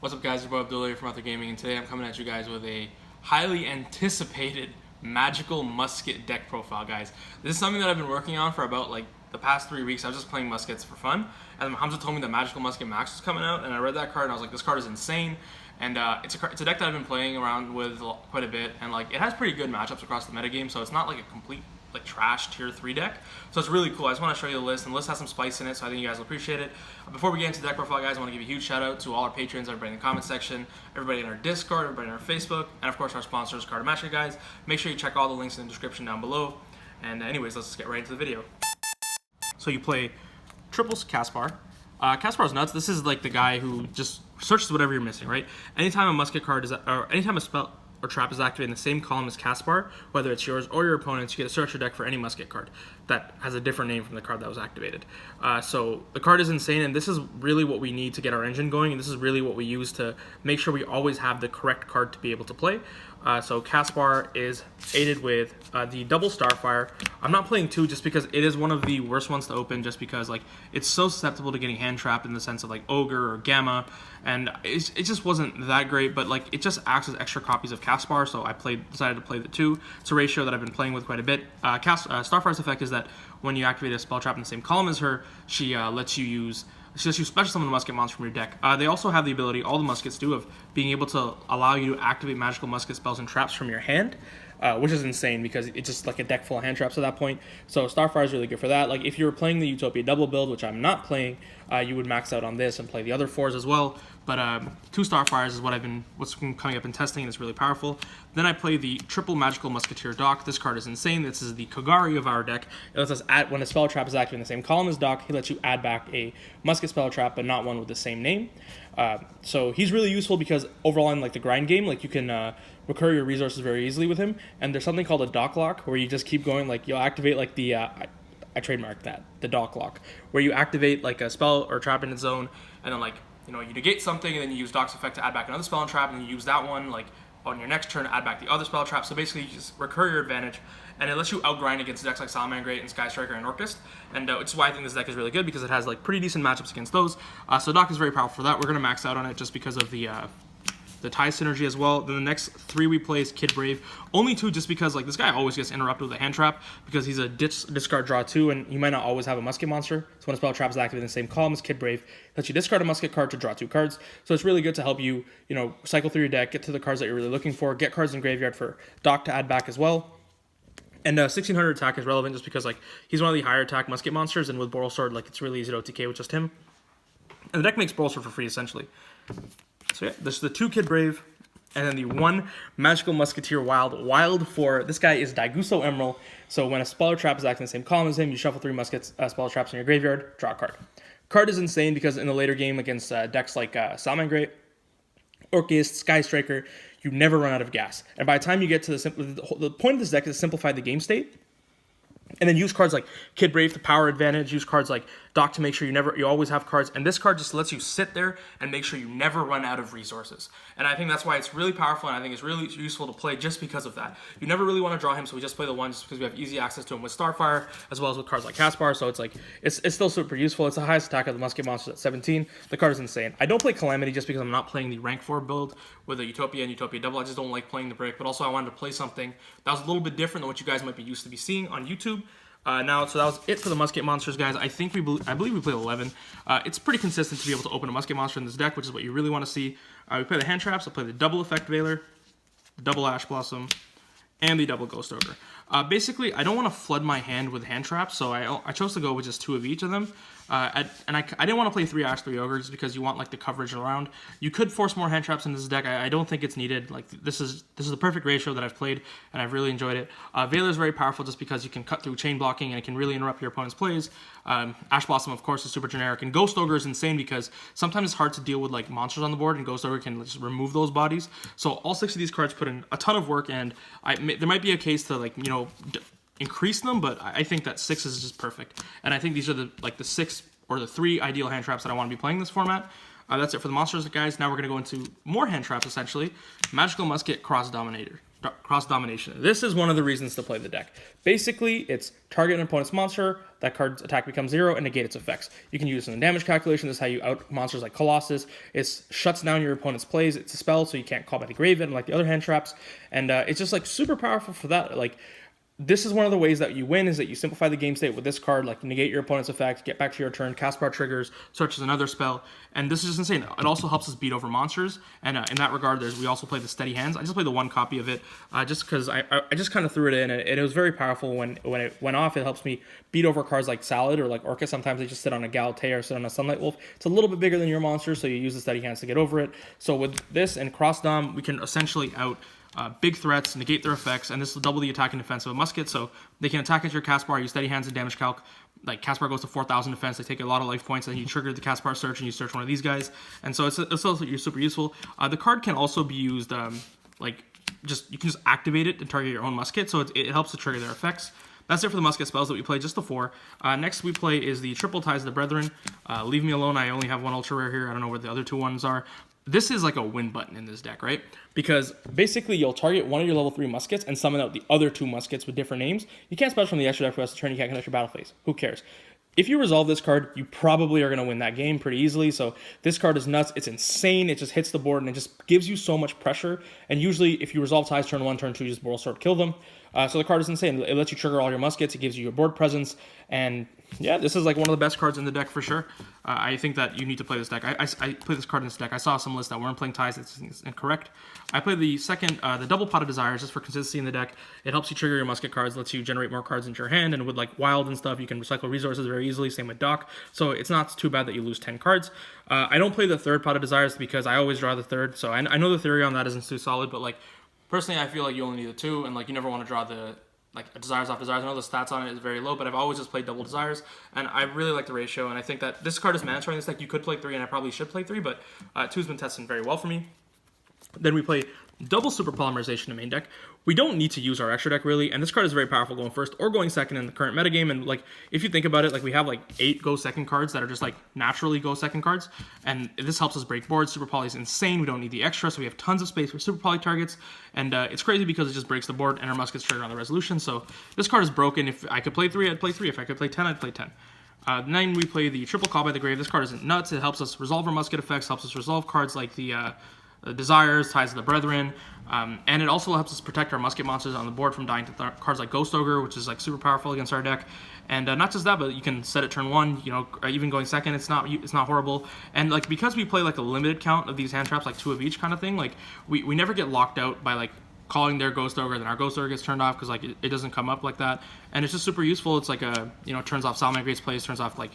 What's up, guys? Your boy Abdullah from Ather Gaming, and today I'm coming at you guys with a highly anticipated magical musket deck profile, guys. This is something that I've been working on for about like the past 3 weeks. I was just playing muskets for fun, and Hamza told me that Magical Musket Max was coming out, and I read that card and I was like, this card is insane. And it's a deck that I've been playing around with quite a bit, and like it has pretty good matchups across the metagame, so it's not like a complete like trash tier 3 deck. So it's really cool. I just want to show you the list, and the list has some spice in it, so I think you guys will appreciate it. Before we get into the deck profile, guys, I want to give a huge shout out to all our patrons, everybody in the comment section, everybody in our Discord, everybody in our Facebook, and of course our sponsors, Card Master, guys. Make sure you check all the links in the description down below. And anyways, let's get right into the video. So you play triples Caspar. Caspar's nuts. This is like the guy who just searches whatever you're missing, right? Anytime a musket card is, or anytime a spell or trap is activated in the same column as Caspar, whether it's yours or your opponent's, you get to search your deck for any musket card that has a different name from the card that was activated. So the card is insane, and this is really what we need to get our engine going, and this is really what we use to make sure we always have the correct card to be able to play. So Caspar is aided with the double Starfire. I'm not playing 2 just because it is one of the worst ones to open, just because like it's so susceptible to getting hand trapped in the sense of like Ogre or Gamma, and it just wasn't that great, but like it just acts as extra copies of Caspar, so I decided to play the 2. It's a ratio that I've been playing with quite a bit. Starfire's effect is that when you activate a spell trap in the same column as her, she lets you special summon a musket monster from your deck. They also have the ability, all the muskets do, of being able to allow you to activate magical musket spells and traps from your hand, which is insane because it's just like a deck full of hand traps at that point. So Starfire is really good for that. Like if you were playing the Utopia double build, which I'm not playing, you would max out on this and play the other 4s as well. But 2 Starfires is what's been coming up in testing, and it's really powerful. Then I play the triple magical musketeer Doc. This card is insane. This is the Kogari of our deck. It lets us add, when a spell trap is active in the same column as Doc, he lets you add back a musket spell trap, but not one with the same name. So he's really useful because overall in like the grind game, like you can recur your resources very easily with him. And there's something called a Doc Lock where you just keep going, like you'll activate like the I trademarked that, the Doc Lock, where you activate like a spell or trap in its zone, and then like, you know, you negate something, and then you use Doc's effect to add back another spell and trap, and you use that one like on your next turn to add back the other spell trap. So basically you just recur your advantage, and it lets you outgrind against decks like Salamangreat and Sky Striker and Orcust, and which is why I think this deck is really good, because it has like pretty decent matchups against those. So Doc is very powerful for that. We're going to max out on it just because of the tie synergy as well. Then the next 3 we play is Kid Brave. Only 2 just because like this guy always gets interrupted with a hand trap because he's a discard draw 2, and you might not always have a musket monster. So when a spell trap is activated in the same column as Kid Brave, lets you discard a musket card to draw 2 cards. So it's really good to help you, you know, cycle through your deck, get to the cards that you're really looking for, get cards in graveyard for Doc to add back as well. And 1600 attack is relevant just because like he's one of the higher attack musket monsters, and with Boral Sword, like it's really easy to OTK with just him. And the deck makes Boral Sword for free essentially. So yeah, this is the 2 Kid Brave, and then the 1 Magical Musketeer Wild for, this guy is Daiguso Emerald. So when a spell trap is acting in the same column as him, you shuffle 3 muskets, spell traps in your graveyard, draw a card. Card is insane because in the later game against decks like Salamangreat, Orcust, Sky Striker, you never run out of gas. And by the time you get to the point of this deck is to simplify the game state, and then use cards like Kid Brave to power advantage, use cards like Doc to make sure you always have cards, and this card just lets you sit there and make sure you never run out of resources. And I think that's why it's really powerful, and I think it's really useful to play just because of that. You never really want to draw him, so we just play the 1 just because we have easy access to him with Starfire, as well as with cards like Caspar, so it's like, it's still super useful. It's the highest attack of the musket monsters at 17. The card is insane. I don't play Calamity just because I'm not playing the rank 4 build with a Utopia and Utopia double. I just don't like playing the brick, but also I wanted to play something that was a little bit different than what you guys might be used to be seeing on YouTube. So that was it for the musket monsters, guys. I believe we played 11. It's pretty consistent to be able to open a musket monster in this deck, which is what you really want to see. We play the hand traps. I play the double Effect Veiler, the double Ash Blossom, and the double Ghost Ogre. Basically, I don't want to flood my hand with hand traps, so I chose to go with just 2 of each of them. I didn't want to play 3 Ash, 3 Ogres because you want like the coverage around. You could force more hand traps in this deck. I don't think it's needed. Like this is the perfect ratio that I've played, and I've really enjoyed it. Veiler is very powerful just because you can cut through chain blocking, and it can really interrupt your opponent's plays. Ash Blossom, of course, is super generic, and Ghost Ogre is insane because sometimes it's hard to deal with like monsters on the board, and Ghost Ogre can just remove those bodies. So all 6 of these cards put in a ton of work, and there might be a case to like, you know, increase them, but I think that 6 is just perfect. And I think these are the 6 or the 3 ideal hand traps that I want to be playing this format. That's it for the monsters, guys. Now we're going to go into more hand traps, essentially. Magical Musket Cross Dominator. cross domination. This is one of the reasons to play the deck. Basically, it's target an opponent's monster, that card's attack becomes 0, and negate its effects. You can use it in damage calculation. This is how you out monsters like Colossus. It shuts down your opponent's plays. It's a spell, so you can't call by the grave it, like the other hand traps. And it's just like super powerful for that. Like, this is one of the ways that you win, is that you simplify the game state with this card, like negate your opponent's effect, get back to your turn, cast bar triggers, search is another spell, and this is just insane. It also helps us beat over monsters, and in that regard, we also play the Steady Hands. I just played the one copy of it, just because I just kind of threw it in, and it was very powerful when it went off. It helps me beat over cards like Salad or like Orcus. Sometimes they just sit on a Galatea or sit on a Sunlight Wolf. It's a little bit bigger than your monster, so you use the Steady Hands to get over it. So with this and Cross Dom, we can essentially out big threats, negate their effects, and this will double the attack and defense of a musket, so they can attack into your cast bar, use Steady Hands and damage calc. Like, cast bar goes to 4,000 defense, they take a lot of life points, and then you trigger the cast bar search, and you search one of these guys, and so it's also super useful. The card can also be used, you can just activate it to target your own musket, so it helps to trigger their effects. That's it for the musket spells that we play, just the 4. Next we play is the Triple Ties of the Brethren. Leave me alone, I only have one ultra rare here, I don't know where the other 2 ones are. This is like a win button in this deck, right? Because basically you'll target one of your level 3 muskets and summon out the other 2 muskets with different names. You can't special from the extra deck for the rest of the turn, you can't connect your battle phase. Who cares? If you resolve this card, you probably are going to win that game pretty easily. So this card is nuts. It's insane. It just hits the board and it just gives you so much pressure. And usually if you resolve ties turn 1, turn 2, you just Boral Sword, kill them. So the card is insane. It lets you trigger all your muskets. It gives you your board presence. And yeah, this is like one of the best cards in the deck for sure. I think that you need to play this deck. I play this card in this deck. I saw some lists that weren't playing ties. It's incorrect. I play the second, the Double Pot of Desires, just for consistency in the deck. It helps you trigger your musket cards, lets you generate more cards into your hand, and with like Wild and stuff, you can recycle resources very easily. Same with Dock. So it's not too bad that you lose 10 cards. I don't play the third Pot of Desires because I always draw the third. So I know the theory on that isn't too solid, but like personally, I feel like you only need the 2, and like you never want to draw the Desires off Desires. I know the stats on it is very low, but I've always just played double Desires, and I really like the ratio, and I think that this card is mandatory in this deck. You could play 3, and I probably should play 3, but 2's been testing very well for me. Then we play double Super Polymerization in main deck. We don't need to use our extra deck, really, and this card is very powerful going first or going second in the current metagame, and like, if you think about it, like, we have like 8 go second cards that are just like naturally go second cards, and this helps us break boards. Super Poly is insane. We don't need the extra, so we have tons of space for Super Poly targets, and it's crazy because it just breaks the board, and our muskets trigger on the resolution, so this card is broken. If I could play 3, I'd play 3. If I could play 10, I'd play 10. Then we play the Triple Call by the Grave. This card isn't nuts. It helps us resolve our musket effects, helps us resolve cards like the Desires, Ties of the Brethren, and it also helps us protect our musket monsters on the board from dying to cards like Ghost Ogre, which is like super powerful against our deck. And not just that, but you can set it turn 1, you know, even going second, it's not horrible. And like, because we play like a limited count of these hand traps, like 2 of each kind of thing, like we never get locked out by like calling their Ghost Ogre, then our Ghost Ogre gets turned off because like it doesn't come up like that. And it's just super useful. It's like turns off Salamagrate's plays, turns off like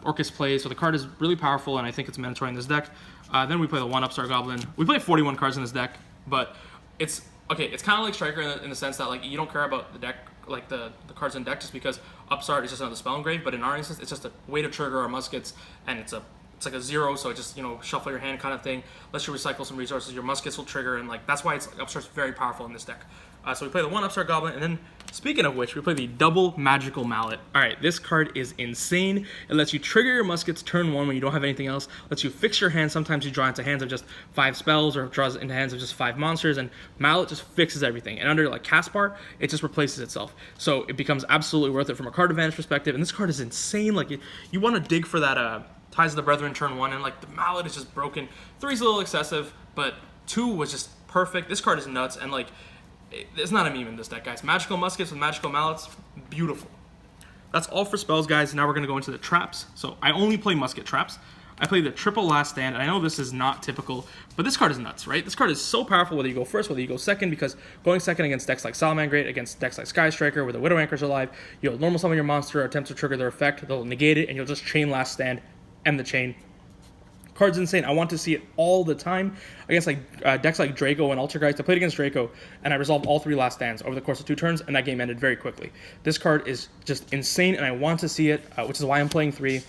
Orcus plays, so the card is really powerful, and I think it's mandatory in this deck. Then we play the 1 Upstart Goblin. We play 41 cards in this deck, but it's kind of like Striker in the sense that like you don't care about the deck, like the cards in deck, just because Upstart is just another spell engrave. But in our instance, it's just a way to trigger our muskets, and it's like a 0, so it just shuffle your hand kind of thing. Lets you recycle some resources. Your muskets will trigger, and like that's why Upstart's very powerful in this deck. So we play the 1 Upstart Goblin, and then, speaking of which, we play the double Magical Mallet. Alright, this card is insane. It lets you trigger your muskets turn 1 when you don't have anything else. Lets you fix your hand. Sometimes you draw into hands of just 5 spells, or draws into hands of just 5 monsters, and Mallet just fixes everything. And under like Cast Bar, it just replaces itself. So it becomes absolutely worth it from a card advantage perspective, and this card is insane. Like, you want to dig for that Ties of the Brethren turn 1, and like the Mallet is just broken. 3's a little excessive, but 2 was just perfect. This card is nuts, and like, it's not a meme in this deck, guys. Magical muskets with magical mallets, beautiful. That's all for spells, guys. Now we're going to go into the traps. So I only play musket traps. I play the triple Last Stand, and I know this is not typical, but this card is nuts, right? This card is so powerful whether you go first, whether you go second, because going second against decks like Salamagrate, against decks like Sky Striker, where the Widow Anchors are alive, you'll normal summon your monster, attempt to trigger their effect, they'll negate it, and you'll just chain Last Stand, end the chain. Card's insane. I want to see it all the time against like decks like Draco and Altergeist. I played against Draco, and I resolved all 3 Last Stands over the course of 2 turns, and that game ended very quickly. This card is just insane, and I want to see it, which is why I'm playing 3.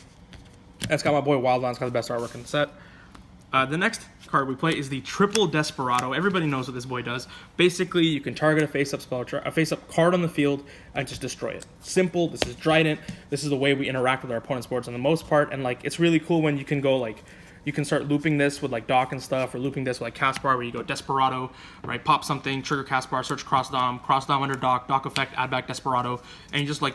It's got my boy Wildlands, got the best artwork in the set. The next card we play is the Triple Desperado. Everybody knows what this boy does. Basically, you can target a face-up spell, a face-up card on the field, and just destroy it. Simple. This is Trident. This is the way we interact with our opponent's boards on the most part, and like, it's really cool when you can go like you can start looping this with like Doc and stuff, or looping this with like Caspar, where you go Desperado, right? Pop something, trigger Caspar, search cross dom under Doc, Doc effect, add back Desperado, and you just like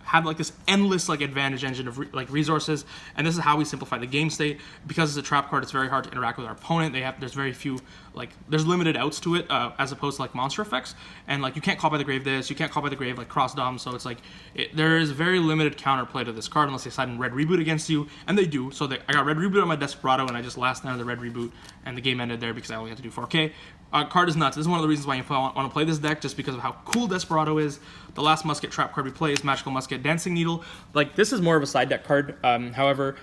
have like this endless like advantage engine of resources. And this is how we simplify the game state. Because it's a trap card, it's very hard to interact with our opponent. There's very few, like, there's limited outs to it, as opposed to like monster effects. And like, you can't call by the grave this, you can't call by the grave like cross dom. So it's like there is very limited counterplay to this card unless they decide in red reboot against you, and they do. So I got red reboot on my Desperado, and I just last night of the red reboot, and the game ended there because I only had to do 4K. Card is nuts. This is one of the reasons why you want to play this deck, just because of how cool Desperado is. The last Musket trap card we play is Magical Musket Dancing Needle. Like, this is more of a side deck card. However,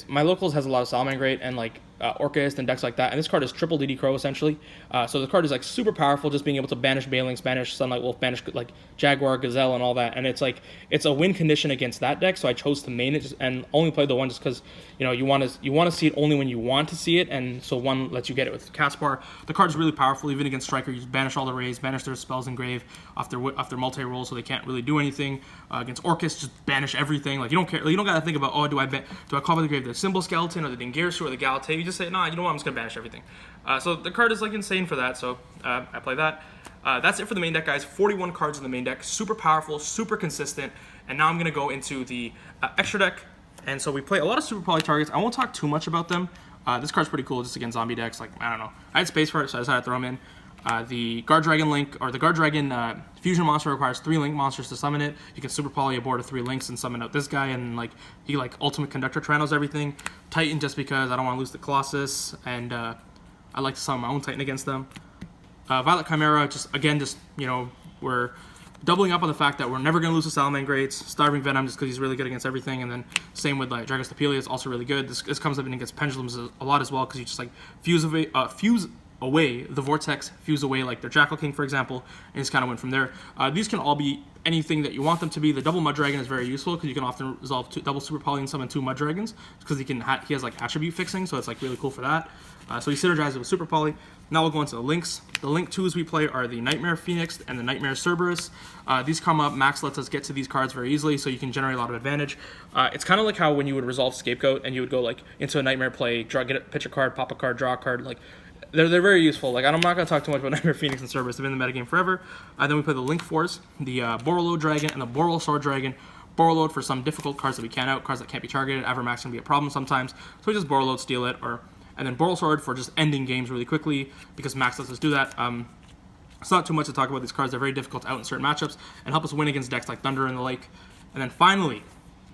my locals has a lot of Salamangreat and like Orcust and decks like that. And this card is triple DD Crow essentially. So the card is like super powerful, just being able to banish Baelings, banish Sunlight Wolf, banish like Jaguar, Gazelle, and all that. And it's a win condition against that deck. So I chose to main it and only play the one just because you want to see it only when you want to see it. And so one lets you get it with Caspar. The card is really powerful even against Striker. You just banish all the rays, banish their spells in grave off their multi-roll, so they can't really do anything. Against Orcust, just banish everything. Like, you don't care. You don't got to think about, oh, do I call by the grave the Symbol Skeleton or the Dingirsu or the Galatea? You just say, nah, you know what, I'm just gonna banish everything. So the card is like insane for that. So I play that. That's it for the main deck, guys. 41 cards in the main deck. Super powerful, super consistent. And now I'm gonna go into the extra deck. And so we play a lot of super poly targets. I won't talk too much about them. This card's pretty cool just against zombie decks. Like, I don't know. I had space for it, so I decided to throw them in. The Guard Dragon Link, or the Guard Dragon Fusion monster requires 3 Link monsters to summon it. You can super poly a board of 3 Links and summon out this guy, and like he like Ultimate Conductor Tyrannos everything. Titan, just because I don't want to lose the Colossus, and I like to summon my own Titan against them. Violet Chimera, we're doubling up on the fact that we're never going to lose to Salamangreats. Starving Venom, just because he's really good against everything, and then same with like Dragostapelia is also really good. This comes up and against Pendulums a lot as well, because you just like fuse away the Vortex, fuse away like their Jackal King, for example, and just kind of went from there. These can all be anything that you want them to be. The double Mud Dragon is very useful because you can often resolve double Super Poly and summon 2 Mud Dragons, because he has like attribute fixing, so it's like really cool for that. So he synergizes with Super Poly. Now we'll go into the links. The link 2s we play are the Nightmare Phoenix and the Nightmare Cerberus. These come up. Max lets us get to these cards very easily, so you can generate a lot of advantage. It's kind of like how when you would resolve Scapegoat and you would go like into a Nightmare play, pitch a card, pop a card, draw a card. Like, they're very useful. Like, I'm not going to talk too much about Nightmare Phoenix and Cerberus. They've been in the metagame forever. Then we play the Link 4s, the Borreload Dragon and the Boral Sword Dragon. Borreload for some difficult cards that we can't out, cards that can't be targeted. Avermax can be a problem sometimes, so we just Borreload, steal it, and then Boral Sword for just ending games really quickly, because Max lets us do that. It's not too much to talk about these cards. They're very difficult to out in certain matchups and help us win against decks like Thunder and the like. And then finally,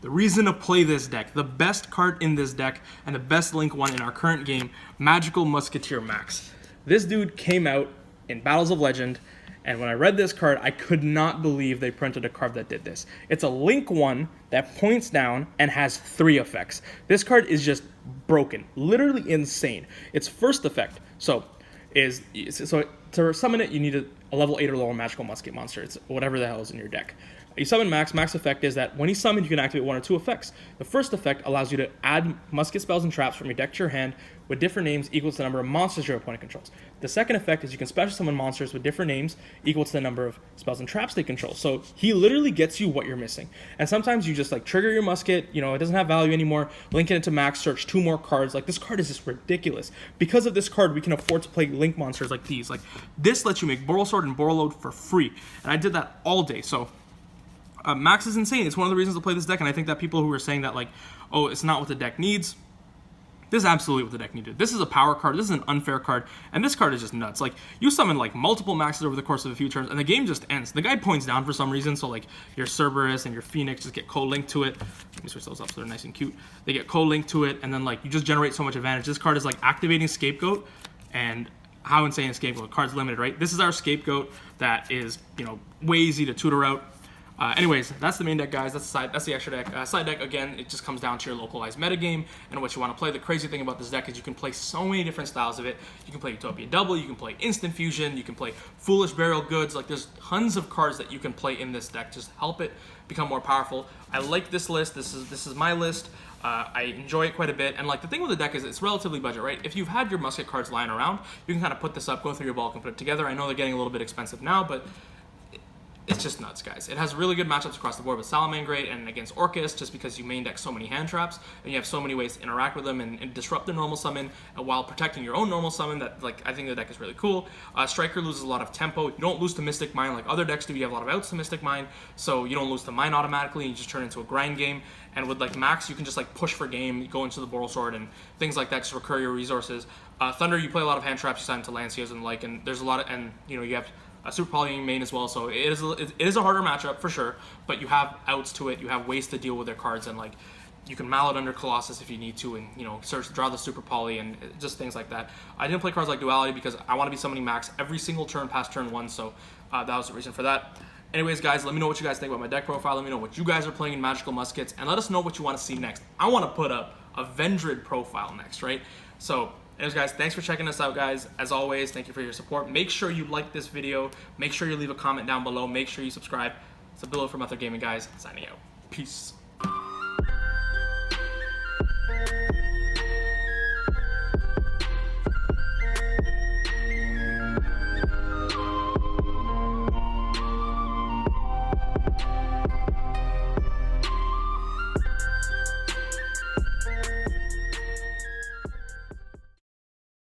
the reason to play this deck, the best card in this deck, and the best Link one in our current game, Magical Musketeer Max. This dude came out in Battles of Legend, and when I read this card, I could not believe they printed a card that did this. It's a Link 1 that points down and has 3 effects. This card is just broken, literally insane. Its first effect, so to summon it, you need a level 8 or lower Magical Musket monster. It's whatever the hell is in your deck. You summon Max. Max effect is that when he's summoned, you can activate 1 or 2 effects. The first effect allows you to add musket spells and traps from your deck to your hand with different names equal to the number of monsters your opponent controls. The second effect is you can special summon monsters with different names equal to the number of spells and traps they control. So he literally gets you what you're missing. And sometimes you just like trigger your musket, it doesn't have value anymore, link it into Max, search 2 more cards. Like, this card is just ridiculous. Because of this card, we can afford to play Link monsters like these. Like, this lets you make Boral Sword and Borreload for free. And I did that all day. So Max is insane. It's one of the reasons to play this deck, and I think that people who are saying that, like, oh, it's not what the deck needs, this is absolutely what the deck needed. This is a power card. This is an unfair card, and this card is just nuts. Like, you summon, like, multiple Maxes over the course of a few turns, and the game just ends. The guy points down for some reason, so, like, your Cerberus and your Phoenix just get co-linked to it. Let me switch those up so they're nice and cute. They get co-linked to it, and then, like, you just generate so much advantage. This card is, like, activating Scapegoat, and how insane is Scapegoat? Card's limited, right? This is our Scapegoat that is, way easy to tutor out. Anyways, that's the main deck, guys. That's the extra deck. Side deck, again, it just comes down to your localized metagame and what you want to play. The crazy thing about this deck is you can play so many different styles of it. You can play Utopia Double, you can play Instant Fusion, you can play Foolish Burial Goods. Like, there's tons of cards that you can play in this deck. Just help it become more powerful. I like this list. This is my list. I enjoy it quite a bit. And, like, the thing with the deck is it's relatively budget, right? If you've had your musket cards lying around, you can kind of put this up, go through your bulk, and put it together. I know they're getting a little bit expensive now, but it's just nuts, guys. It has really good matchups across the board with Salamangreat and against Orcus, just because you main deck so many hand traps and you have so many ways to interact with them and disrupt their normal summon while protecting your own normal summon. That, like, I think the deck is really cool. Striker loses a lot of tempo. You don't lose to Mystic Mine like other decks do. You have a lot of outs to Mystic Mine, so you don't lose to Mine automatically. You just turn into a grind game. And with like Max, you can just like push for game, go into the Boral Sword and things like that. Just recur your resources. Thunder, you play a lot of hand traps. You sign into Lanciers and like, and there's a lot of, and you know, you have a Super Poly main as well, so it is a harder matchup for sure, but you have outs to it, you have ways to deal with their cards, and like you can Mallet under Colossus if you need to, and you know, draw the Super Poly and just things like that. I didn't play cards like Duality because I want to be summoning Max every single turn past turn 1, so that was the reason for that. Anyways, guys, let me know what you guys think about my deck profile. Let me know what you guys are playing in Magical Muskets, and let us know what you want to see next. I want to put up a Vendred profile next, right? So anyways, guys, thanks for checking us out, guys. As always, thank you for your support. Make sure you like this video. Make sure you leave a comment down below. Make sure you subscribe. It's Abdullah from Ather Gaming, guys. Signing out. Peace.